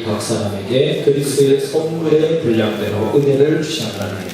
각 사람에게 그리스도의 선물의 분량대로 은혜를 주셨나니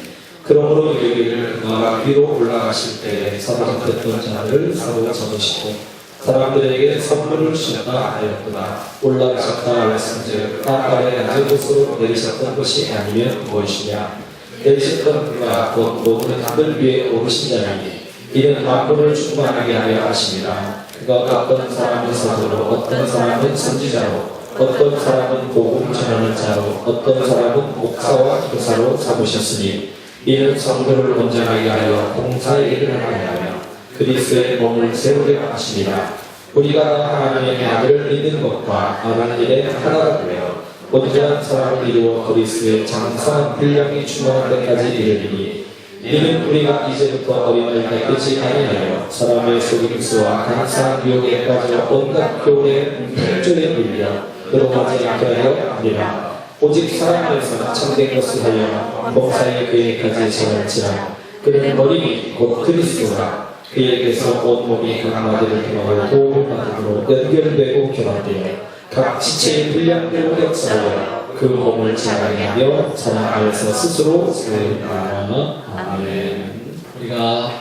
그러므로 너희를 그가 위로 올라가실 때에 사로잡혔던 자를 사로잡으시고 사람들에게 선물을 주셨다 하였구나. 올라가셨다 하였은즉 아까의 낮은 곳으로 내리셨던 것이 아니면 무엇이냐. 내리셨던 그가 곧 모든 하늘 위에 오르신 자라니 이는 만물을 충만하게 하려 하심이라. 그가 어떤 사람은 사도로 어떤 사람은 선지자로 어떤 사람은 복음 전하는 자로 어떤 사람은 목사와 교사로 삼으셨으니 이는 성도를 온전하게 하여 봉사의 일을 하게 하며 그리스도의 몸을 세우려 하심이라. 우리가 하나님의 아들을 믿는 것과 아는 일에 하나가 되어 온전한 사람을 이루어 그리스도의 장성한 분량이 충만한 데까지 이르리니 이는 우리가 이제부터 어린아이가 되지 아니하여 사람의 속임수와 간사한 유혹에 빠져 온갖 교훈의 풍조에 밀려 들어가지 않게 하려 하리라. 오직 사람 안에서 참된 것을 하여 봉사의 계획까지 정할지라. 그는 머리 곧 그리스도라. 그에게서 온 몸이 각 마디를 통하여 도움을 받음으로 연결되고 결합되어 각 지체의 분량대로 역사하여 그 몸을 자랑하며 사랑 안에서 스스로 세우리라. 아멘. 우리가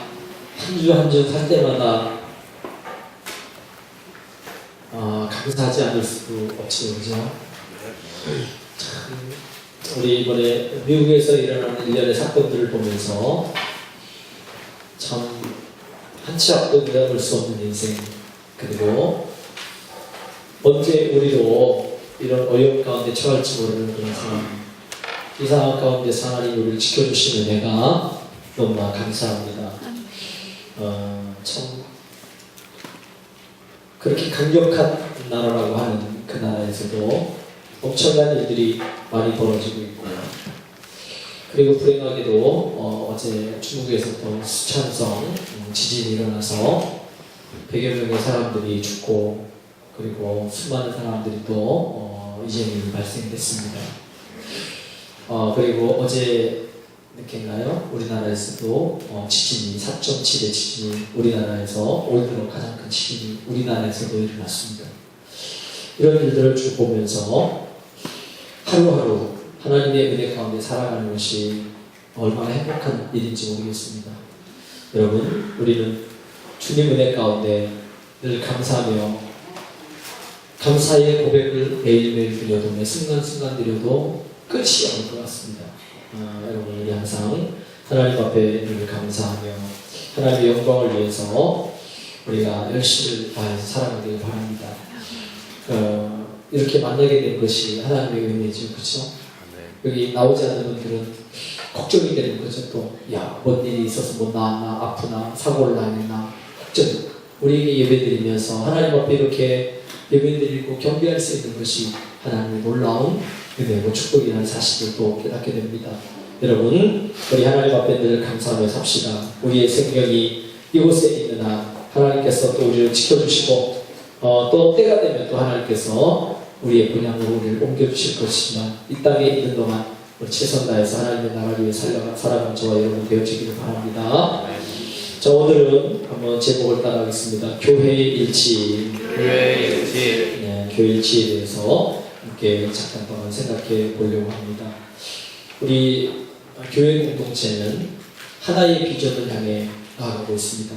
한 주 한 주 살 때마다 감사하지 않을 수 없지, 그죠? 우리 이번에 미국에서 일어나는 일련의 사건들을 보면서 참 한치 앞도 내다볼 수 없는 인생, 그리고 언제 우리도 이런 어려움 가운데 처할지 모르는 그런 상황, 이 상황 가운데서 하나님 우리를 지켜주시는 은혜가 너무나 감사합니다. 참 그렇게 강력한 나라라고 하는 그 나라에서도 엄청난 일들이 많이 벌어지고 있고요. 그리고 불행하게도 어제 중국에서 또 수찬성 지진이 일어나서 100여 명의 사람들이 죽고 그리고 수많은 사람들이 또 이재민이 발생됐습니다. 그리고 어제 늦게인가요? 우리나라에서도 지진이 4.7의 지진이 우리나라에서 올 들어 가장 큰 지진이 우리나라에서도 일어났습니다. 이런 일들을 쭉 보면서 하루하루 하나님의 은혜 가운데 살아가는 것이 얼마나 행복한 일인지 모르겠습니다. 여러분, 우리는 주님 은혜 가운데 늘 감사하며 감사의 고백을 매일매일 드려도 매 순간순간 드려도 끝이 없을 것 같습니다. 여러분, 우리 항상 하나님 앞에 늘 감사하며 하나님의 영광을 위해서 우리가 열심히 살아가길 바랍니다. 이렇게 만나게 된 것이 하나님의 은혜죠, 그렇죠? 여기 나오지 않는 분들은 걱정이 되는 거죠. 또, 뭔 일이 있어서 뭐 나왔나, 아프나, 사고를 당했나, 걱정. 우리에게 예배드리면서 하나님 앞에 이렇게 예배드리고 경배할 수 있는 것이 하나님의 놀라운 은혜고 축복이라는 사실을 또 깨닫게 됩니다. 여러분, 우리 하나님 앞에 늘 감사하며 삽시다. 우리의 생명이 이곳에 있는 한 하나님께서 또 우리를 지켜주시고 또 때가 되면 또 하나님께서 우리의 분향으로 우리를 옮겨주실 것이지만 이 땅에 있는 동안 우리 최선 다해서 하나님의 나라를 위해 살아가는 저와 여러분 되어지기를 바랍니다. 자, 오늘은 한번 제목을 따라하겠습니다. 교회의 일치. 교회의 일치. 네, 교회 일치에 대해서 함께 잠깐 동안 생각해 보려고 합니다. 우리 교회 공동체는 하나의 비전을 향해 나아가고 있습니다.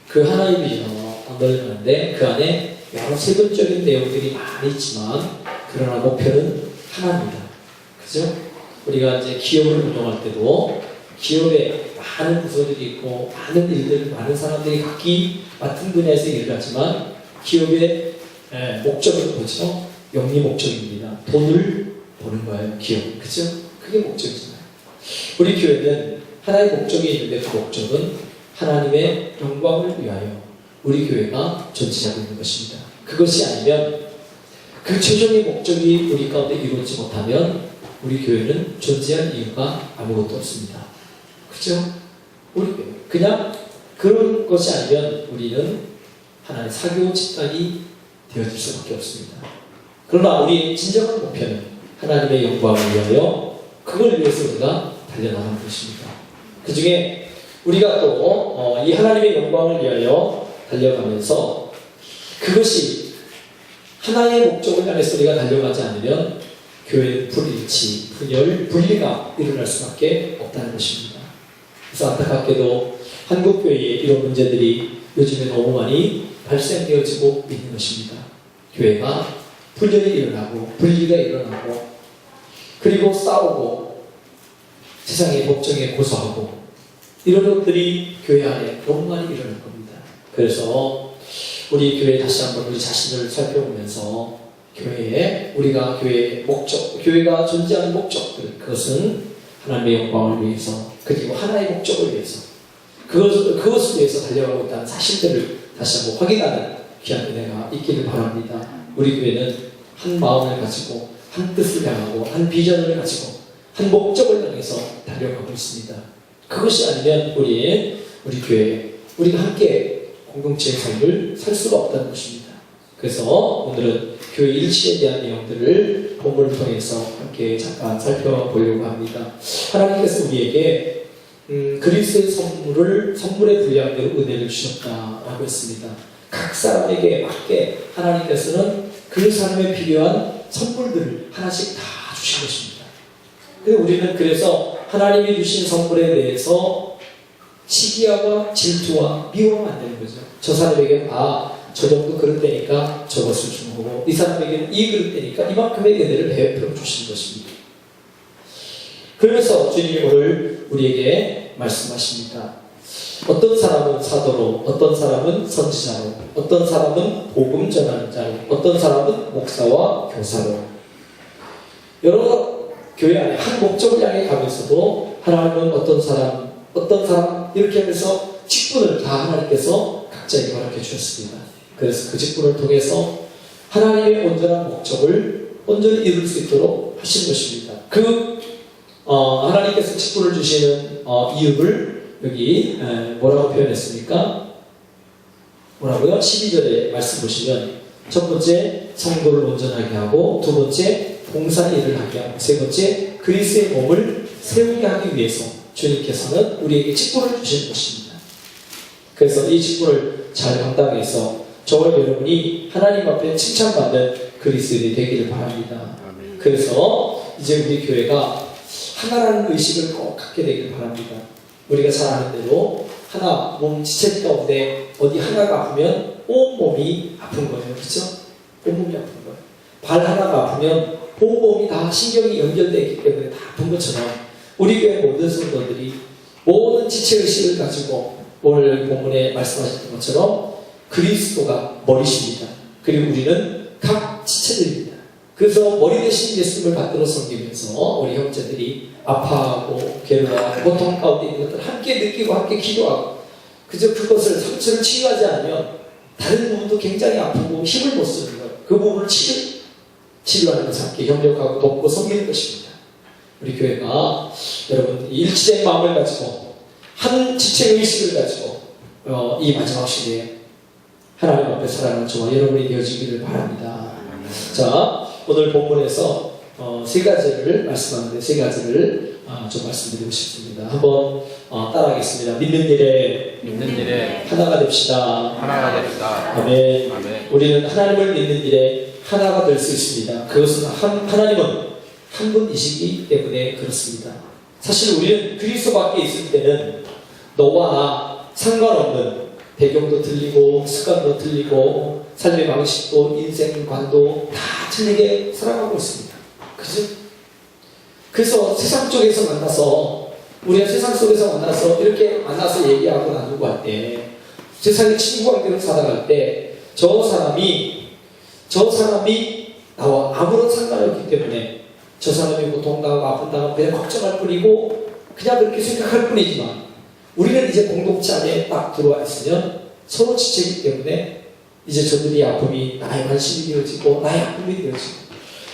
그 하나의 비전을 하는데 그 안에 여러 세부적인 내용들이 많이 있지만 그러나 목표는 하나입니다. 그죠? 우리가 이제 기업을 운영할 때도 기업에 많은 부서들이 있고 많은 일들, 많은 사람들이 각기 맡은 분야에서 일을 하지만 기업의 목적은 뭐죠? 영리 목적입니다. 돈을 버는 거예요, 기업. 그죠? 그게 목적이잖아요. 우리 교회는 하나의 목적이 있는데 그 목적은 하나님의 영광을 위하여 우리 교회가 존재하고 있는 것입니다. 그것이 아니면 그 최종의 목적이 우리 가운데 이루어지지 못하면 우리 교회는 존재할 이유가 아무것도 없습니다. 그죠? 우리 그냥 그런 것이 아니면 우리는 하나의 사교 집단이 되어질 수밖에 없습니다. 그러나 우리의 진정한 목표는 하나님의 영광을 위하여 그걸 위해서 우리가 달려나가는 것입니다. 그 중에 우리가 또 이 하나님의 영광을 위하여 달려가면서 그것이 하나의 목적을 향해서 우리가 달려가지 않으면 교회는 불일치, 분열, 분리가 일어날 수밖에 없다는 것입니다. 그래서 안타깝게도 한국교회에 이런 문제들이 요즘에 너무 많이 발생되어지고 있는 것입니다. 교회가 분열이 일어나고 분리가 일어나고 그리고 싸우고 세상의 법정에 고소하고 이런 것들이 교회 안에 너무 많이 일어날 겁니다. 그래서 우리 교회 다시 한번 우리 자신을 살펴보면서 우리가 교회의 목적, 교회가 존재하는 목적들, 그것은 하나님의 영광을 위해서 그리고 하나의 목적을 위해서 그것을 위해서 달려가고 있다는 사실들을 다시 한번 확인하는 귀한 은혜가 있기를 바랍니다. 우리 교회는 한 마음을 가지고 한 뜻을 향하고 한 비전을 가지고 한 목적을 향해서 달려가고 있습니다. 그것이 아니면 우리 교회, 우리가 함께 공동체의 삶을 살 수가 없다는 것입니다. 그래서 오늘은 교회 일치에 대한 내용들을 본문을 통해서 함께 잠깐 살펴보려고 합니다. 하나님께서 우리에게 그리스도의 선물의 분량대로 은혜를 주셨다라고 했습니다. 각 사람에게 맞게 하나님께서는 그 사람에 필요한 선물들을 하나씩 다 주신 것입니다. 우리는 그래서 하나님이 주신 선물에 대해서 시기와 질투와 미워하면 안 되는 거죠. 저 사람에게는 저 정도 그릇되니까 저것을 주는 거고 이 사람에게는 이 그릇되니까 이만큼의 은혜를 베풀어 주시는 것입니다. 그래서 주님이 오늘 우리에게 말씀하십니다. 어떤 사람은 사도로, 어떤 사람은 선지자로, 어떤 사람은 복음 전하는 자로, 어떤 사람은 목사와 교사로. 여러 교회 안에 한 목적을 향해 가면서도 하나님은 어떤 사람 이렇게 하면서 직분을 다 하나님께서 각자에게 허락해 주셨습니다. 그래서 그 직분을 통해서 하나님의 온전한 목적을 온전히 이룰 수 있도록 하신 것입니다. 하나님께서 직분을 주시는 이유를 여기 뭐라고 표현했습니까? 뭐라고요? 12절에 말씀 보시면 첫 번째 성도를 온전하게 하고 두 번째 봉사의 일을 하게 하고 세 번째 그리스도의 몸을 세우게 하기 위해서 주님께서는 우리에게 직분을 주시는 것입니다. 그래서 이 직분을 잘 감당해서 저와 여러분이 하나님 앞에 칭찬받는 그리스도인이 되기를 바랍니다. 그래서 이제 우리 교회가 하나라는 의식을 꼭 갖게 되기를 바랍니다. 우리가 잘 아는 대로 하나, 몸 지체 가운데 어디 하나가 아프면 온몸이 아픈 거예요. 그렇죠? 온몸이 아픈 거예요. 발 하나가 아프면 온몸이 다 신경이 연결되어 있기 때문에 다 아픈 것처럼 우리 교회 모든 성도들이 모든 지체의식을 가지고 오늘 본문에 말씀하셨던 것처럼 그리스도가 머리십니다. 그리고 우리는 각 지체들입니다. 그래서 머리 대신 예수님을 받들어 섬기면서 우리 형제들이 아파하고 괴로워하고 고통 가운데 있는 것들을 함께 느끼고 함께 기도하고 그저 그것을 상처를 치유하지 않으면 다른 부분도 굉장히 아프고 힘을 못 쓰는 것, 그 부분을 치료하는 것을 함께 협력하고 돕고 섬기는 것입니다. 우리 교회가 여러분 일치된 마음을 가지고 한 지체의식을 가지고 이 마지막 시대에 하나님 앞에 살아가는 저와 여러분이 되어지기를 바랍니다. 자, 오늘 본문에서 세 가지를 말씀하는데 세 가지를 좀 말씀드리고 싶습니다. 한번 따라하겠습니다. 믿는 일에 하나가 됩시다. 아멘. 우리는 하나님을 믿는 일에 하나가 될 수 있습니다. 그것은 하나님은 한 분이시기 때문에 그렇습니다. 사실 우리는 그리스도 밖에 있을 때는 너와 나 상관없는 배경도 틀리고 습관도 틀리고 삶의 방식도 인생관도 다 틀리게 살아가고 있습니다. 그죠? 그래서 세상 쪽에서 만나서 우리가 세상 속에서 만나서 이렇게 만나서 얘기하고 나누고 할 때 세상의 친구 관계로 살아갈 때 저 사람이 나와 아무런 상관이 없기 때문에 저 사람이 고통당하고 아픈다고 그냥 걱정할 뿐이고 그냥 그렇게 생각할 뿐이지만 우리는 이제 공동체 안에 딱 들어와 있으면 서로 지체이기 때문에 이제 저들이 아픔이 나의 관심이 되어지고 나의 아픔이 되어지고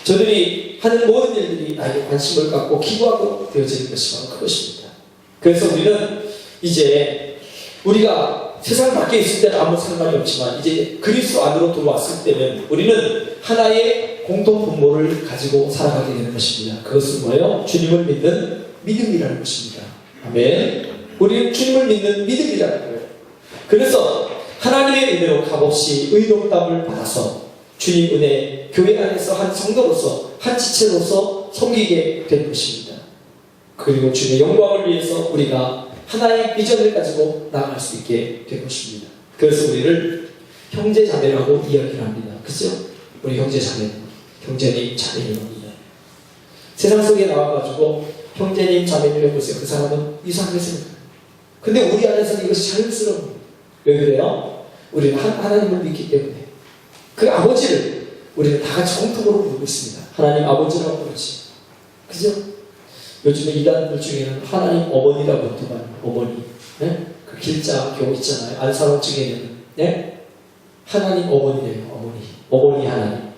저들이 하는 모든 일들이 나에게 관심을 갖고 기부하고 되어지는 것이 바로 그것입니다. 그래서 우리는 이제 우리가 세상 밖에 있을 때는 아무 상관이 없지만 이제 그리스도 안으로 들어왔을 때는 우리는 하나의 공통 분모를 가지고 살아가게 되는 것입니다. 그것은 뭐예요? 주님을 믿는 믿음이라는 것입니다. 아멘. 우리는 주님을 믿는 믿음이라는 거예요. 그래서 하나님의 은혜로 값없이 의롭다함을 받아서 주님 은혜 교회 안에서 한 성도로서 한 지체로서 섬기게 될 것입니다. 그리고 주님의 영광을 위해서 우리가 하나의 비전을 가지고 나아갈 수 있게 될 것입니다. 그래서 우리를 형제 자매라고 이야기를 합니다. 그죠? 우리 형제 자매, 형제님 자매님입니다. 세상 속에 나와가지고 형제님 자매님 해보세요. 그 사람은 이상하게 생각해요. 근데 우리 안에서는 이것이 자연스러운 거예요. 왜 그래요? 우리는 하나님을 믿기 때문에 그 아버지를 우리는 다 같이 공통으로 부르고 있습니다. 하나님 아버지라고 부르지. 그죠? 요즘에 이단들 중에는 하나님 어머니라고 또 봐요. 어머니. 네? 그 길자 교 있잖아요. 안사원증에는 네? 하나님 어머니래요. 어머니. 어머니 하나님.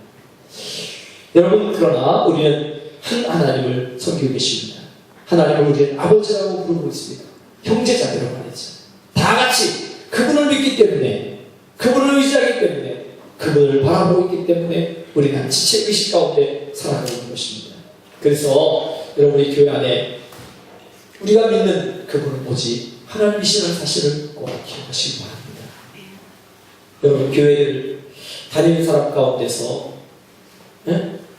여러분 그러나 우리는 한 하나님을 섬기고 계십니다. 하나님을 우리는 아버지라고 부르고 있습니다. 형제자매로 말이죠. 다 같이 그분을 믿기 때문에 그분을 의지하기 때문에 그분을 바라보고 있기 때문에 우리는 한 지체 의식 가운데 살아가고 있는 것입니다. 그래서 여러분의 교회 안에 우리가 믿는 그분은 오직 하나님이시라는 사실을 꼭 기억하시기 바랍니다. 여러분 교회를 다니는 사람 가운데서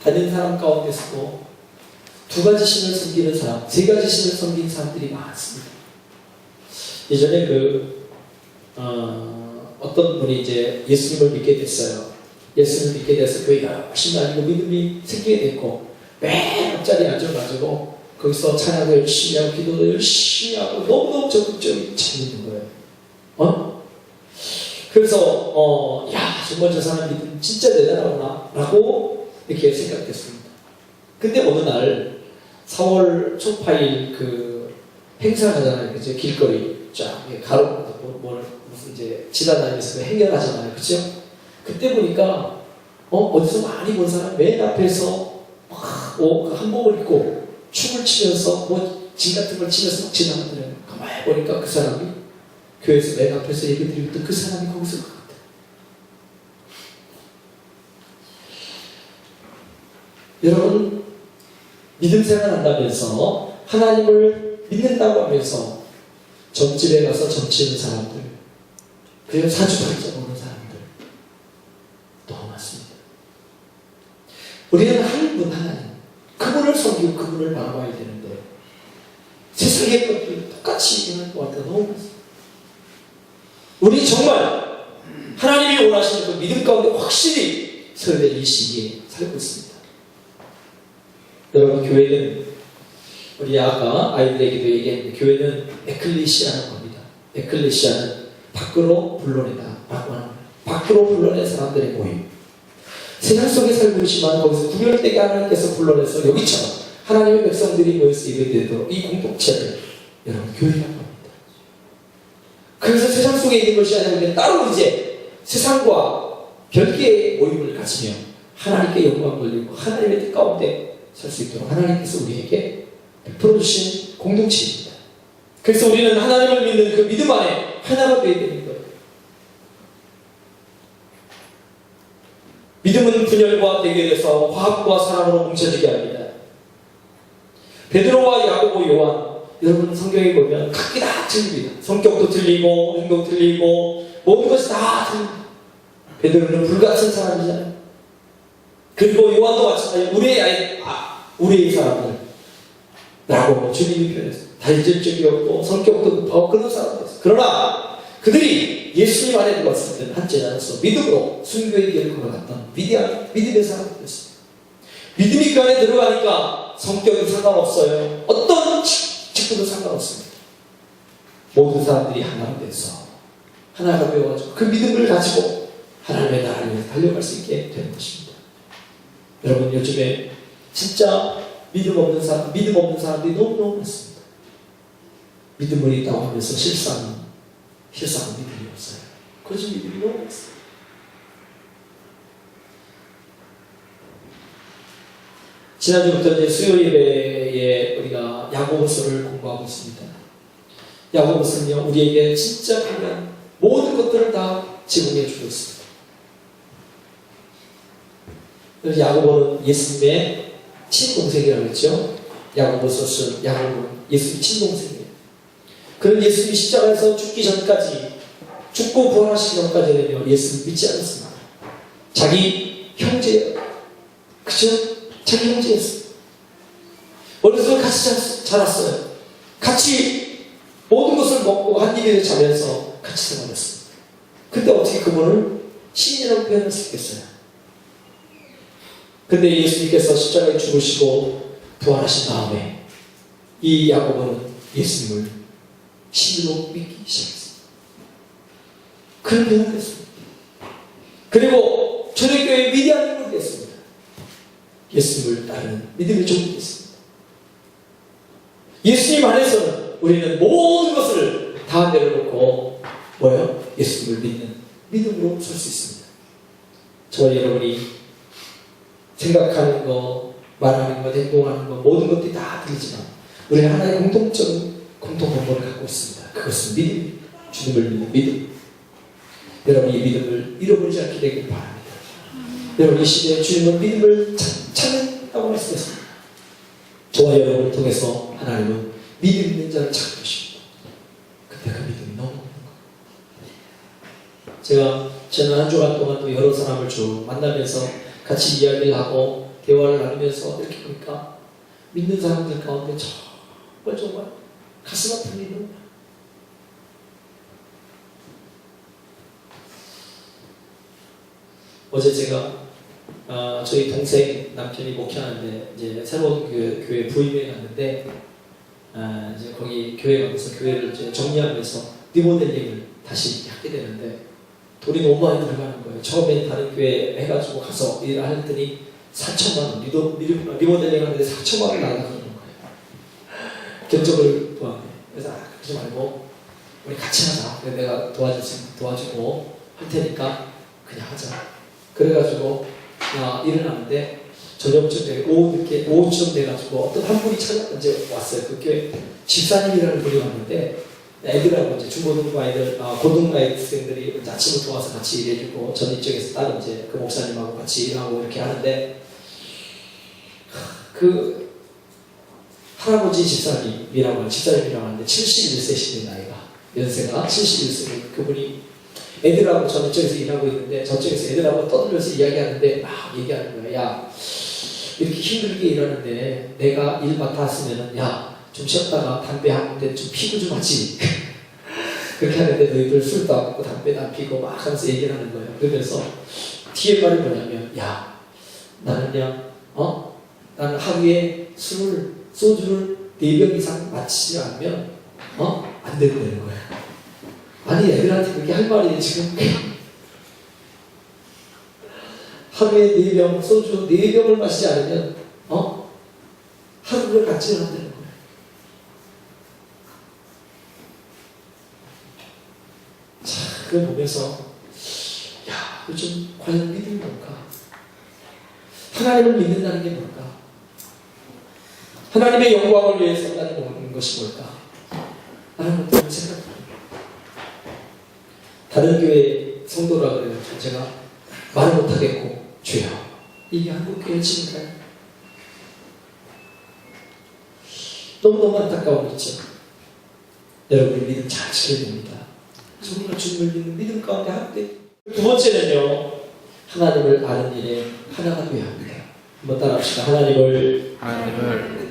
다니는 사람 가운데서도 두 가지 신을 섬기는 사람, 세 가지 신을 섬기는 사람들이 많습니다. 예전에 어떤 분이 이제 예수님을 믿게 됐어요. 예수님을 믿게 돼서 교회가 열심히 다니고 믿음이 생기게 됐고 맨 앞자리에 앉아가지고 거기서 찬양도 열심히 하고 기도도 열심히 하고 너무너무 적극적으로 찾는 거예요. 그래서 야 정말 저 사람 믿음 진짜 대단하구나 라고 이렇게 생각했습니다. 근데 어느 날 4월 초파일 그 행사하잖아요. 그죠? 길거리 쫙 무슨 이제 지나다니면서 행렬하잖아요. 그죠? 그때 보니까 어디서 많이 본 사람 맨 앞에서 한복을 입고 춤을 추면서 진 같은 걸 치면서 막 지나가더래요. 가만히 보니까 그 사람이 교회에서 맨 앞에서 예배 드리고 있던 그 사람이 거기서 그 같아요. 여러분 믿음 생활한다면서 하나님을 믿는다고 하면서 점집에 가서 점치는 사람들 그리고 사주팔자 보는 사람들 너무 많습니다. 우리는 한 분 하나님 그분을 섬기고 그분을 바라봐야 되는데 세상의 것들 똑같이 일어날 것 같아요. 너무 많습니다. 우리 정말 하나님이 원하시는 그 믿음 가운데 확실히 서야 될 이 시기에 살고 있습니다. 여러분 교회는 우리 아까 아이들에게도 얘기했는데 교회는 에클레시아라고 합니다. 에클레시아는 밖으로 불러내다 라고 하는 거예요. 밖으로 불러낸 사람들의 모임. 세상 속에 살고 있지만 거기서 구별되게 하나님께서 불러내서 여기처럼 하나님의 백성들이 모여서 예배되도록 이 공동체를 여러분 교회라고 합니다. 그래서 세상 속에 있는 것이 아니라 따로 이제 세상과 별개의 모임을 가지며 하나님께 영광 돌리고 하나님의 뜻 가운데 살 수 있도록 하나님께서 우리에게 베풀어 주신 공동체입니다. 그래서 우리는 하나님을 믿는 그 믿음 안에 하나가 되어야 되는 거예요. 믿음은 분열과 대결에서 화합과 사랑으로 뭉쳐지게 합니다. 베드로와 야고보, 요한 여러분 성경에 보면 각기 다 틀립니다. 성격도 틀리고 행동도 틀리고 모든 것이 다 틀립니다. 베드로는 불같은 사람이잖아요. 그리고 요한도 마찬가지로 우리의 사람들 라고 주님이 표현했어요. 다혈질적이었고 성격도 급하고 그런 사람들이었어요. 그러나 그들이 예수님 안에 들어왔을 때는 한 제자로서 믿음으로 순교의 길을 걸어갔던 위대한 믿음의 사람들이었어요. 믿음이 그 안에 들어가니까 성격은 상관없어요. 어떤 직분도 상관없습니다. 모든 사람들이 하나가 돼서 하나가 되어가지고 그 믿음을 가지고 하나님의 나라를 위해 달려갈 수 있게 되는 것입니다. 여러분 요즘에 진짜 믿음 없는 사람들이 너무너무 많습니다. 믿음을 있다고 하면서 실상은 믿음이 없어요. 그래서 믿음이 너무 많습니다. 지난주부터 이제 수요 예배에 우리가 야고보서를 공부하고 있습니다. 야고보서는요 우리에게 진짜 필요한 모든 것들을 다 제공해 주고 있습니다. 그래서 야고보는 예수님의 친동생이라고 했죠. 야고보서 쓴 야고보는 예수님 친동생이에요. 그는 예수님이 십자가에서 죽기 전까지 죽고 부활하시기 전까지는요 예수를 믿지 않았습니다. 자기 형제예요. 그죠? 자기 형제였어요. 어렸을 때 같이 자랐어요. 같이 모든 것을 먹고 한 입에 자면서 같이 생활했습니다. 근데 어떻게 그분을 신이라고 표현할 수 있겠어요? 근데 예수님께서 십자가에 죽으시고 부활하신 다음에 이 야고보는 예수님을 신으로 믿기 시작했습니다. 그런 배우가 됐습니다. 그리고 초대교회의 위대한 인물이 됐습니다. 예수님을 따르는 믿음의 종이 됐습니다. 예수님 안에서는 우리는 모든 것을 다 내려놓고 뭐예요? 예수님을 믿는 믿음으로 설 수 있습니다. 저와 여러분이 생각하는 거, 말하는 것, 행동하는 것 모든 것들이 다 틀리지만 우리는 하나의 공통적인 공통분모를 갖고 있습니다. 그것은 믿음, 주님을 믿는 믿음. 여러분 이 믿음을 잃어버리지 않게 되길 바랍니다. 여러분 이 시대에 주님은 믿음을 찾는다고 말씀했습니다. 저와 여러분을 통해서 하나님은 믿음 있는 자를 찾고 계십니다. 근데 그 믿음이 너무 없는 거예요. 저는 한 주간 동안 또 여러 사람을 쭉 만나면서 같이 이야기를 하고 대화를 나누면서 이렇게 보니까 믿는 사람들 가운데 정말 가슴 아픈 일은 어제 제가 저희 동생 남편이 목회하는데 이제 새로운 그 교회 부임에 갔는데 이제 거기 교회 가면서 교회를 이제 정리하면서 리모델링을 다시 하게 되는데 돈이 너무 많이 들어가는 거예요. 처음에 다른 교회 해가지고 가서 일을 했더니 4천만 원 리모델링 하는데 4천만 원 나가는 거예요. 견적을 도왔네. 그래서 그러지 말고 우리 같이 하자. 그래서 내가 도와주고 할 테니까 그냥 하자. 그래가지고 일을 하는데 저녁쯤 돼 오후쯤 돼가지고 어떤 한 분이 이제 왔어요. 그 교회 집사님이라는 분이 왔는데 애들하고 이제 중고등부 아이들, 고등학생들이 아침부터 와서 같이 일해주고 전 이쪽에서 다른 이제 그 목사님하고 같이 일하고 이렇게 하는데 그 할아버지 집사님이라고 하는데 71세시된 나이가 연세가 71세 그분이 애들하고 전 이쪽에서 일하고 있는데 저쪽에서 애들하고 떠들면서 이야기하는데 막 얘기하는 거야. 야 이렇게 힘들게 일하는데 내가 일 맡았으면은 야 좀 쉬었다가 담배 한 대 좀 피고 좀 하지. 그렇게 하는데 너희들 술도 안 먹고 담배도 안 피고 막 하면서 얘기를 하는 거예요. 그러면서 뒤에 말이 뭐냐면 야 나는 나는 하루에 소주를 4병 이상 마시지 않으면 안 된다는 거야. 아니 애들한테 그렇게 할 말이 지금 하루에 4병 소주 4병을 마시지 않으면 하루를 같이 한다는 거야. 자, 그걸 보면서 야, 요즘 과연 믿음이 뭘까? 하나님을 믿는다는 게 뭘까? 하나님의 영광을 위해서 산다는 것이 뭘까? 라는 것들을 생각합니다. 다른 교회 성도라 그래요. 제가 말을 못하겠고 주여 이게 한국교회 지인가요? 너무너무 안타까운 거죠. 여러분이 믿음 잘 지켜야 됩니다. 정말 주님을 믿는 믿음 가운데 함께. 두 번째는요, 하나님을 아는 일에 하나가 되어야 합니다. 한번 따라합시다. 하나님을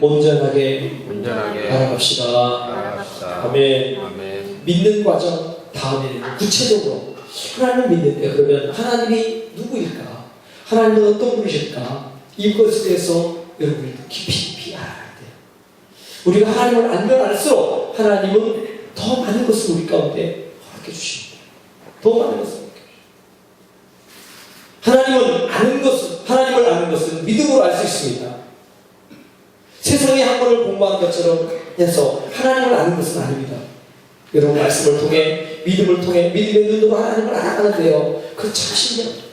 온전하게 알아갑시다. 아멘. 믿는 과정 다음에는 구체적으로 하나님을 믿는데 그러면 하나님이 누구일까? 하나님은 어떤 분이실까? 이것에 대해서 여러분이 깊이 알아야 돼요. 우리가 하나님을 알면 알수록 하나님은 더 많은 것을 우리 가운데 허락해 주십니다. 더 많은 것을 허락해 주십니다. 하나님을 아는 것은 믿음으로 알 수 있습니다. 세상의 학문을 공부한 것처럼 해서 하나님을 아는 것은 아닙니다. 여러분 말씀을 통해 믿음을 통해 믿음의 눈으로 하나님을 알아가는데요. 그건 참 신기합니다.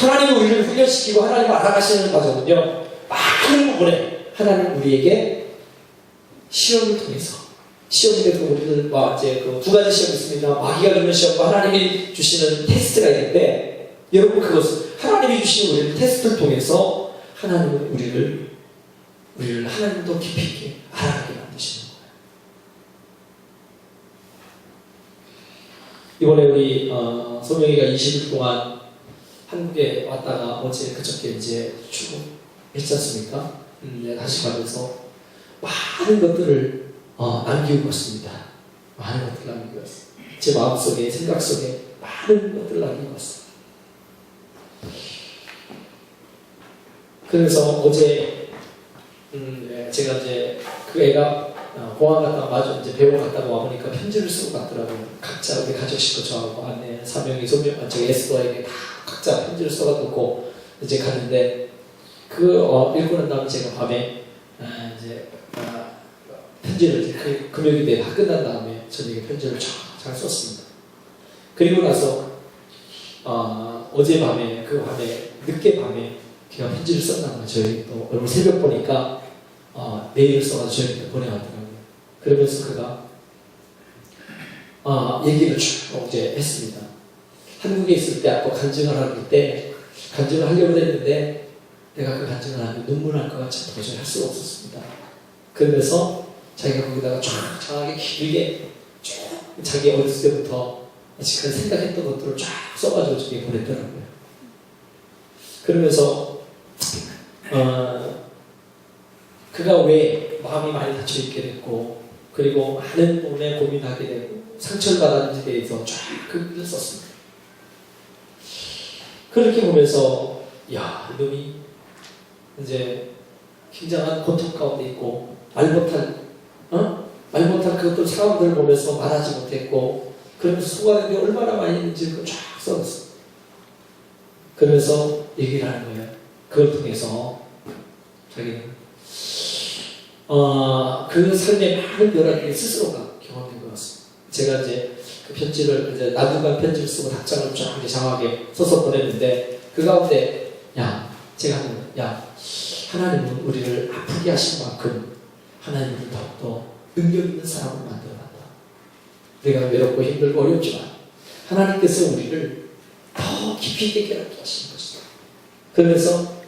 하나님이 우리를 훈련시키고 하나님을 알아가시는 과정은요. 많은 부분에 하나님 우리에게 시험을 통해서 시험에도 우리들과 이제 그 두 가지 시험이 있습니다. 마귀가 주는 시험과 하나님이 주시는 테스트가 있는데 여러분 그것은 하나님이 주시는 우리를 테스트를 통해서 하나님은 우리를 하나님 더 깊이 있게 알아가게 만드시는 거예요. 이번에 우리 소명이가 20일 동안 한국에 왔다가 어제 그저께 이제 출국했지 않습니까? 다시 가면서 많은 것들을 남기고 왔습니다. 많은 것들을 남기고 왔어요. 제 마음속에, 생각 속에 많은 것들을 남기고 왔어요. 그래서 어제 제가 이제 그 애가 공항 갔다가 마주 이제 배우 갔다가 와보니까 편지를 쓰고 갔더라고요. 각자 우리 가족 식구 저하고 아내 3명이 저기 에스더에게 다 각자 편지를 써가지고 이제 갔는데 읽고 난 다음에 제가 밤에 이제 편지를 이제 그 금요일에 다 끝난 다음에 저녁에 편지를 잘 썼습니다. 그리고 나서 어젯밤에 늦게 밤에 걔가 편지를 썼나 봐요. 저희 또 오늘 새벽 보니까 메일을 써가지고 저희한테 보내왔더라고요. 그러면서 그가 얘기를 쭉 이제 했습니다. 한국에 있을 때 아까 간증을 할 때 간증을 하려고 했는데 내가 그 간증을 하면 눈물 날 것 같아서 도저히 할 수가 없었습니다. 그러면서 자기가 거기다가 쫙 길게 쭉 자기 어렸을 때부터 지금까지 생각했던 것들을 쫙 써가지고 저기 보냈더라고요. 그러면서 그가 왜 마음이 많이 닫혀있게 됐고 그리고 많은 몸에 고민하게 되고 상처를 받았는지에 대해서 쫙 글을 썼습니다. 그렇게 보면서 이놈이 이제 굉장한 고통 가운데 있고 말 못할 그것들 사람들을 보면서 말하지 못했고 그러면서 수고하는 게 얼마나 많이 있는지 그걸 쫙 써놨어요. 그러면서 얘기를 하는 거예요. 그걸 통해서 자기는 그 삶의 많은 벼락이 스스로가 경험된 것 같습니다. 제가 이제 그 편지를 이제 나중간 편지를 쓰고 답장을 쫙 이제 장하게 써서 보냈는데 그 가운데 하나님은 우리를 아프게 하신 만큼 하나님은 더욱더 능력 있는 사람을 만들어간다. 내가 외롭고 힘들고 어렵지만 하나님께서 우리를 더 깊이 있게 깨닫게 하시는 것이다. 그러면서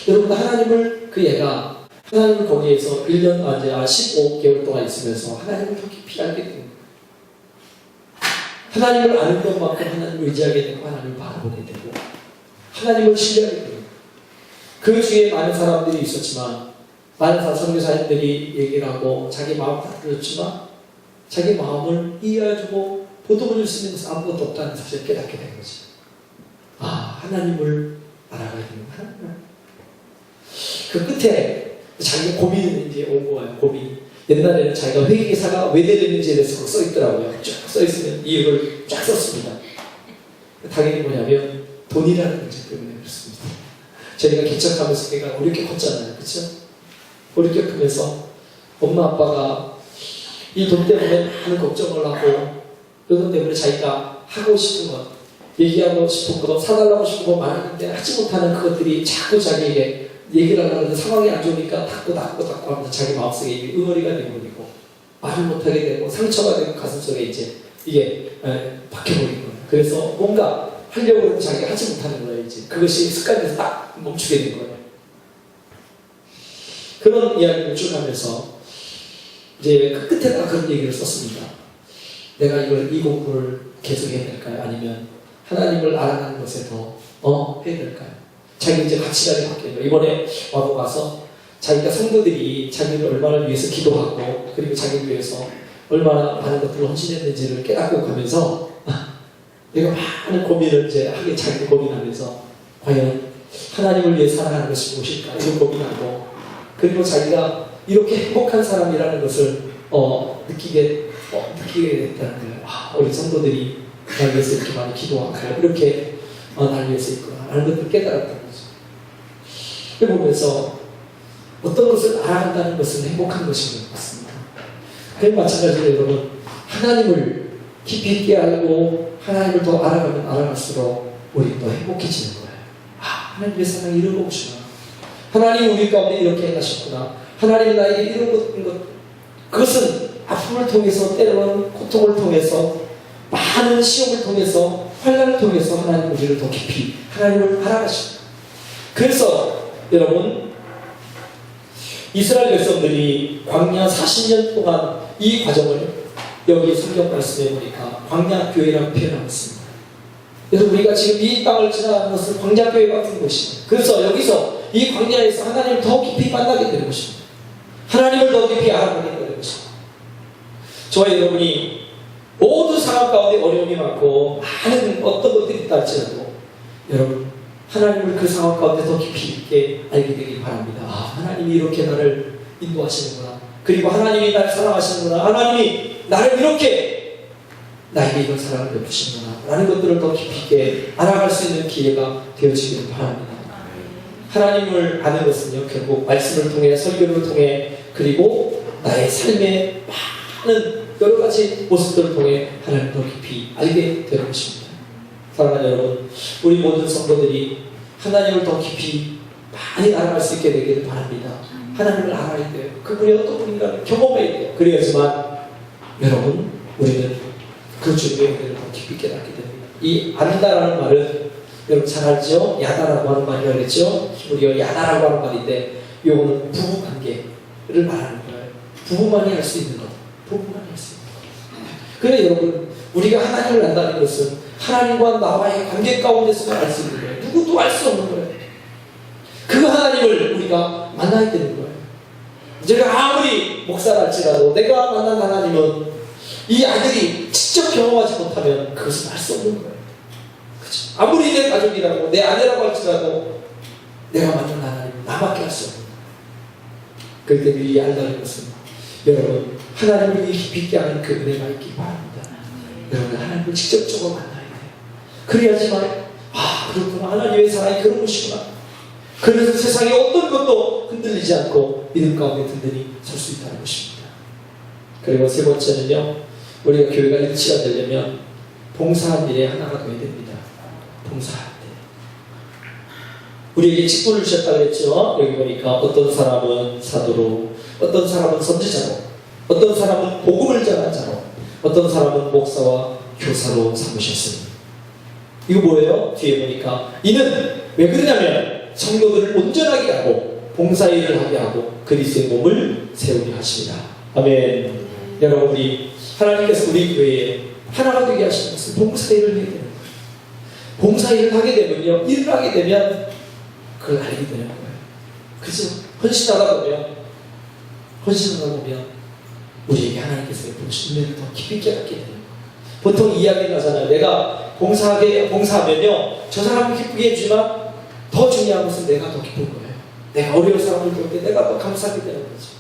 여러분 하나님을 그 애가 하나님을 거기에서 1년, 15개월 동안 있으면서 하나님을 더 깊이 알게 된 거예요. 하나님을 아는 것만큼 하나님을 의지하게 되고 하나님을 바라보게 되고 하나님을 신뢰하게 되고 그 주위에 많은 사람들이 있었지만 많은 선교사님들이 얘기를 하고 자기 마음 다 들었지만 자기 마음을 이해해주고 보듬어줄 수 있는 것은 아무것도 없다는 사실을 깨닫게 된 거지. 하나님을 알아가야 되는구나. 그 끝에 자기가 고민이 이제 온 거예요. 고민. 옛날에는 자기가 회계사가 왜 되는지에 대해서 써 있더라고요. 쫙 써 있으면 이유를 쫙 썼습니다. 당연히 뭐냐면 돈이라는 문제 때문에 그렇습니다. 저희가 개척하면서 걔가 어렵게 컸잖아요. 그렇죠? 어렵게 크면서 엄마 아빠가 이 돈 때문에 하는 걱정을 하고 그것 때문에 자기가 하고 싶은 것, 얘기하고 싶은 것, 사달라고 싶은 것 많았는데 하지 못하는 그것들이 자꾸 자기에게 얘기를 하려는 상황이 안 좋으니까 닫고 하면서 자기 마음속에 응어리가 되버리고 말을 못하게 되고 상처가 되고 가슴속에 이제 이게 박혀버린 거예요. 그래서 뭔가 하려고 해도 자기가 하지 못하는 거예요. 이제 그것이 습관돼서 딱 멈추게 된 거예요. 그런 이야기를 쭉 하면서 이제 그 끝에다가 그런 얘기를 썼습니다. 내가 이 공부를 계속해야 될까요? 아니면 하나님을 알아가는 것에 더 해야 될까요? 자기 이제 가치관이 바뀌어요. 이번에 와보 가서 자기가 성도들이 자기를 얼마나 위해서 기도하고 그리고 자기를 위해서 얼마나 많은 것들을 헌신했는지를 깨닫고 가면서 내가 많은 고민을 이제 하게 자기 고민하면서 과연 하나님을 위해 살아가는 것이 무엇일까 이런 고민하고 그리고 자기가 이렇게 행복한 사람이라는 것을 느끼게 됐다는 거예요. 우리 성도들이 날 위해서 이렇게 많이 기도하고 이렇게 날 위해서 있구나 라는 것을 깨달았다는 거죠. 그걸 보면서 어떤 것을 알아간다는 것은 행복한 것인 것 같습니다. 그럼 마찬가지로 여러분 하나님을 깊이 있게 알고 하나님을 더 알아가면 알아갈수록 우리 더 행복해지는 거예요. 하나님의 사랑이 이런 것이구나. 하나님 우리 가운데 이렇게 행하셨구나. 하나님이 나에게 이런 것 그것은 아픔을 통해서 때로는 고통을 통해서 많은 시험을 통해서 환난을 통해서 하나님 우리를 더 깊이 하나님을 알아가십니다. 그래서 여러분 이스라엘 백성들이 광야 40년 동안 이 과정을 여기 성경 말씀에 보니까 광야 교회라고 표현하고 있습니다. 여러분, 우리가 지금 이 땅을 지나가는 것은 광야교회 같은 곳입니다. 그래서 여기서 이 광야에서 하나님을 더 깊이 만나게 되는 것입니다. 하나님을 더 깊이 알아보게 되는 것입니다. 저와 여러분이 모든 상황 가운데 어려움이 많고 많은 어떤 것들이 있다 할지라도 여러분, 하나님을 그 상황 가운데 더 깊이 있게 알게 되길 바랍니다. 아, 하나님이 이렇게 나를 인도하시는구나. 그리고 하나님이 나를 사랑하시는구나. 하나님이 나를 이렇게 나에게 이런 사랑을 베푸시는구나 라는 것들을 더 깊이 있게 알아갈 수 있는 기회가 되어지기를 바랍니다. 하나님을 아는 것은요, 결국 말씀을 통해, 설교를 통해, 그리고 나의 삶의 많은 여러 가지 모습들을 통해 하나님을 더 깊이 알게 되는 것입니다. 사랑하는 여러분, 우리 모든 성도들이 하나님을 더 깊이 많이 알아갈 수 있게 되기를 바랍니다. 하나님을 알아야 돼요. 그분이 어떤 분인가를 경험해야 돼요. 그래야지만 여러분, 우리는 그 주님의 은혜를 더 깊이 깨닫게 됩니다. 이 안다라는 말은 여러분 잘 알죠? 야다라고 하는 말이라고 했죠? 히브리어 야다라고 하는 말인데 이거는 부부관계를 말하는 거예요. 부부만이 할 수 있는 것. 부부만이 할 수 있는 것. 그래 여러분, 우리가 하나님을 안다는 것은 하나님과 나와의 관계 가운데서만 알 수 있는 거예요. 누구도 알 수 없는 거예요. 그 하나님을 우리가 만나야 되는 거예요. 제가 아무리 목사랄지라도 내가 만난 하나님은 이 아들이 직접 경험하지 못하면 그것을 알 수 없는 거예요. 그렇죠? 아무리 내 가족이라고 내 아내라고 할지라도 내가 만난 하나님은 나밖에 알 수 없는 거예요. 그럴 때 미리 알다는 것은 여러분, 하나님을 깊이 있게 하는 그 은혜가 있기 바랍니다. 여러분, 하나님을 직접적으로 만나야 돼요. 그래야지만 아, 그렇구나, 하나님의 사랑이 그런 것이구나. 그래서 세상에 어떤 것도 흔들리지 않고 믿음 가운데 든든히 설 수 있다는 것입니다. 그리고 세 번째는요, 우리가 교회가 일치가 되려면 봉사한 일에 하나가 되어야 됩니다. 봉사할 때 우리에게 직분을 주셨다고 했죠. 여기 보니까 어떤 사람은 사도로, 어떤 사람은 선지자로, 어떤 사람은 복음을 전한 자로, 어떤 사람은 목사와 교사로 삼으셨습니다. 이거 뭐예요? 뒤에 보니까 이는 왜 그러냐면 성도들을 온전하게 하고 봉사일을 하게 하고 그리스도의 몸을 세우게 하십니다. 아멘. 여러분, 우리 하나님께서 우리 교회에 하나가 되게 하시는 것은 봉사일을 해야 되는 거예요. 봉사일을 하게 되면요, 일을 하게 되면 그걸 알게 되는 거예요. 그죠? 헌신하다 보면 우리에게 하나님께서 보신 은혜를 더 깊이 깨닫게 되는 거예요. 보통 이야기를 하잖아요. 내가 봉사하면요, 저 사람을 기쁘게 해주지만 더 중요한 것은 내가 더 기쁜 거예요. 내가 어려운 사람을 볼 때 내가 더 감사하게 되는 거죠.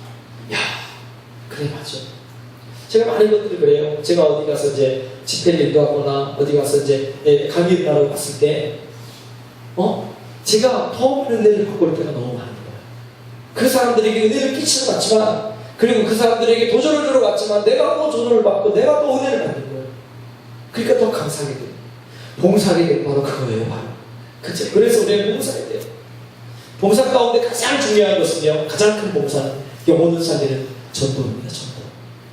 야, 그래, 맞아. 제가 많은 것들이 그래요. 제가 어디 가서 이제 집회를 인도하거나 어디 가서 이제 강의를 하러 갔을 때, 제가 더 많은 은혜를 받고 올 때가 너무 많은 거예요. 그 사람들에게 은혜를 끼치는 것 같지만, 그리고 그 사람들에게 도전을 주러 갔지만 내가 또 도전을 받고 내가 또 은혜를 받는 거예요. 그러니까 더 감사하게 돼요. 봉사하게 되고 바로 그거예요, 바로. 그렇죠? 그래서 우리는 봉사해야 돼요. 봉사 가운데 가장 중요한 것은요, 가장 큰 봉사는 영혼을 살리는 전도입니다. 전도.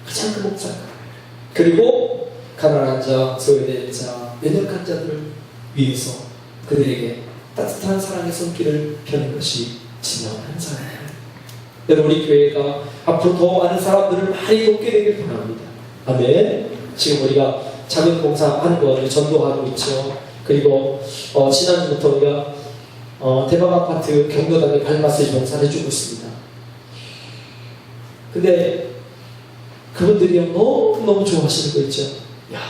가장 큰 봉사가. 그리고 가난한 자, 소외된 자, 연약한 자들을 위해서 그들에게 따뜻한 사랑의 손길을 펴는 것이 진정한 사랑이에요. 여러분, 우리 교회가 앞으로 더 많은 사람들을 많이 돕게 되길 바랍니다. 아멘. 지금 우리가 작은 봉사하는 거 전도하고 있죠. 그리고 지난주부터 우리가 대방아파트 경로당에 발마사지 봉사를 해주고 있습니다. 근데 그분들이 너무너무 좋아하시는 거 있죠. 야,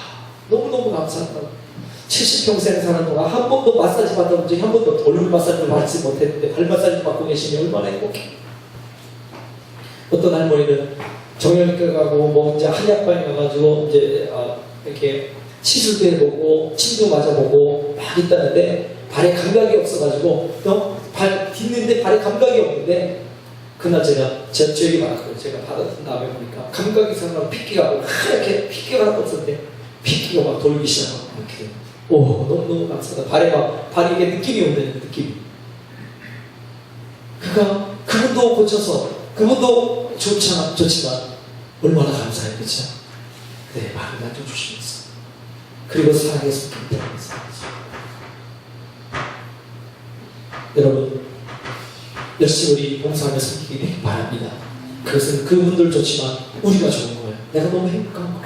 너무너무 감사하다고. 70평생 사는 동안 한 번도 마사지 받아본 적이 한 번도 얼굴 마사지를 받지 못했는데 발 마사지 받고 계시면 얼마나 행복해. 어떤 할머니는 정형외과 가고 뭐 이제 한약방에 가가지고 이제 이렇게 시술도 해보고 침도 맞아보고 막 있다는데 발에 감각이 없어가지고 발 딛는데 발에 감각이 없는데 그날 제 얘기 많았거든요. 제가 받았던 다음에 보니까 감각이 상당히 핏기가 하얗게 핏기가 하나도 없었는데 핏기가 막 돌기 시작하고 이렇게 오, 너무 감사하다. 발에 이게 느낌이 온다는 느낌. 그분도 고쳐서 그분도 좋지만 얼마나 감사해요, 그렇죠? 네, 말을 남겨주시면서 그리고 사랑의 손길을 펴면서 여러분, 열심히 우리 봉사하며 섬기게 되기 바랍니다. 그것은 그분들 좋지만 우리가 좋은 거예요. 내가 너무 행복한 거예요.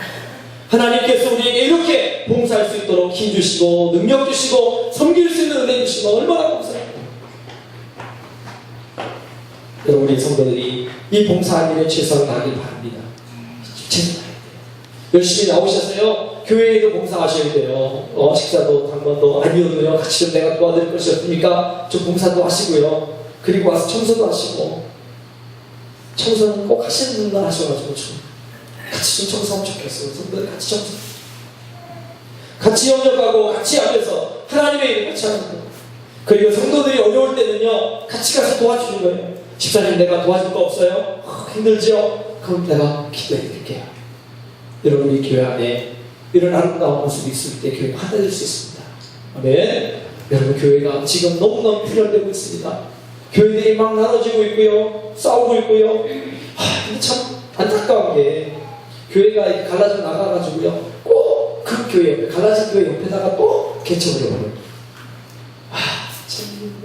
하나님께서 우리에게 이렇게 봉사할 수 있도록 힘 주시고 능력 주시고 섬길 수 있는 은혜 주시면 얼마나 감사합니다. 여러분, 우리 성도들이 이 봉사한 일에 최선을 다하길 바랍니다. 최선을 다해야 돼요. 열심히 나오셔서요, 교회에도 봉사하셔야 돼요. 식사도 당번도 아니어도요, 같이 좀 내가 도와드릴 것이 없으니까 좀 봉사도 하시고요. 그리고 와서 청소도 하시고, 청소는 꼭 하시는 분만 하셔가지고 좀 같이 좀 청소하면 좋겠어요. 성도들 같이 청소, 같이 협력하고 같이 앞에서 하나님의 일을 같이 하는 거예요. 그리고 성도들이 어려울 때는요, 같이 가서 도와주는 거예요. 집사님, 내가 도와줄 거 없어요? 힘들죠? 그럼 내가 기도해 드릴게요. 여러분, 우리 교회 안에 이런 아름다운 모습이 있을 때 교회가 하나 될 수 있습니다. 아멘. 여러분, 교회가 지금 너무너무 분열되고 있습니다. 교회들이 막 나눠지고 있고요, 싸우고 있고요. 근데 참 안타까운 게, 교회가 이렇게 갈라져 나가가지고요, 꼭 그 교회 옆에, 갈라진 교회 옆에다가 또 개척을 해버려요. 참.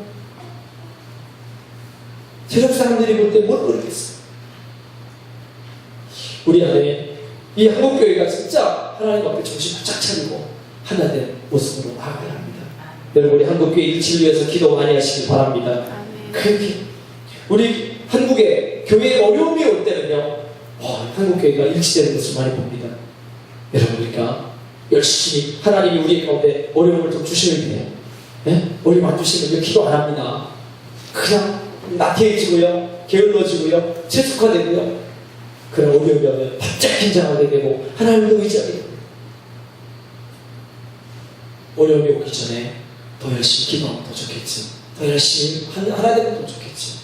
세상 사람들이 볼 때 뭘 모르겠어요. 우리 안에 이 한국교회가 진짜 하나님 앞에 정신 바짝 차리고 하나 된 모습으로 나아가야 합니다. 여러분, 우리 한국교회 일치를 위해서 기도 많이 하시길 바랍니다. 그렇게 우리 한국에 교회에 어려움이 올 때는요, 한국교회가 일치되는 것을 많이 봅니다. 여러분, 우리가 열심히 하나님이 우리 가운데 어려움을 좀 주시면 돼요. 네? 어려움 안 주시면 기도 안 합니다. 그냥 나태해지고요, 게을러지고요, 세속화되고요. 그런 어려움이 오면 바짝 긴장하게 되고 하나님도 의지하게 됩니다. 어려움이 오기 전에 더 열심히 기도하면 더 좋겠지, 더 열심히 하나 되면 더 좋겠지.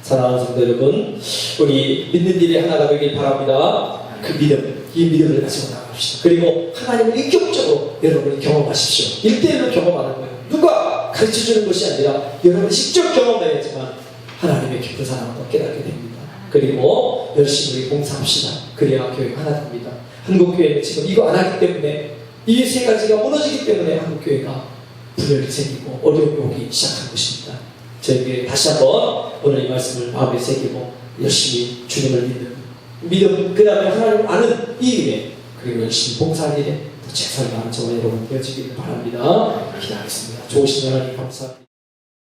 사랑하는 성도 여러분, 우리 믿는 일이 하나가 되길 바랍니다. 그 믿음, 이 믿음을 가지고 나갑시다. 그리고 하나님을 인격적으로 여러분이 경험하십시오. 1대1로 경험하는 거예요. 누가 가르쳐주는 것이 아니라 여러분이 직접 경험해야지만 하나님의 깊은 사랑을 깨닫게 됩니다. 그리고 열심히 우리 봉사합시다. 그래야 교회가 하나 됩니다. 한국교회는 지금 이거 안 하기 때문에, 이 세 가지가 무너지기 때문에 한국교회가 분열이 생기고 어려움이 오기 시작한 것입니다. 저에게 다시 한번 오늘 이 말씀을 마음에 새기고 열심히 주님을 믿는 믿음, 그 다음에 하나님을 아는 이 일에, 그리고 열심히 봉사할 일에 더 최선을 다하는 저와 여러분 되어지기를 바랍니다. 기도하겠습니다. 좋으신 하나님 감사합니다.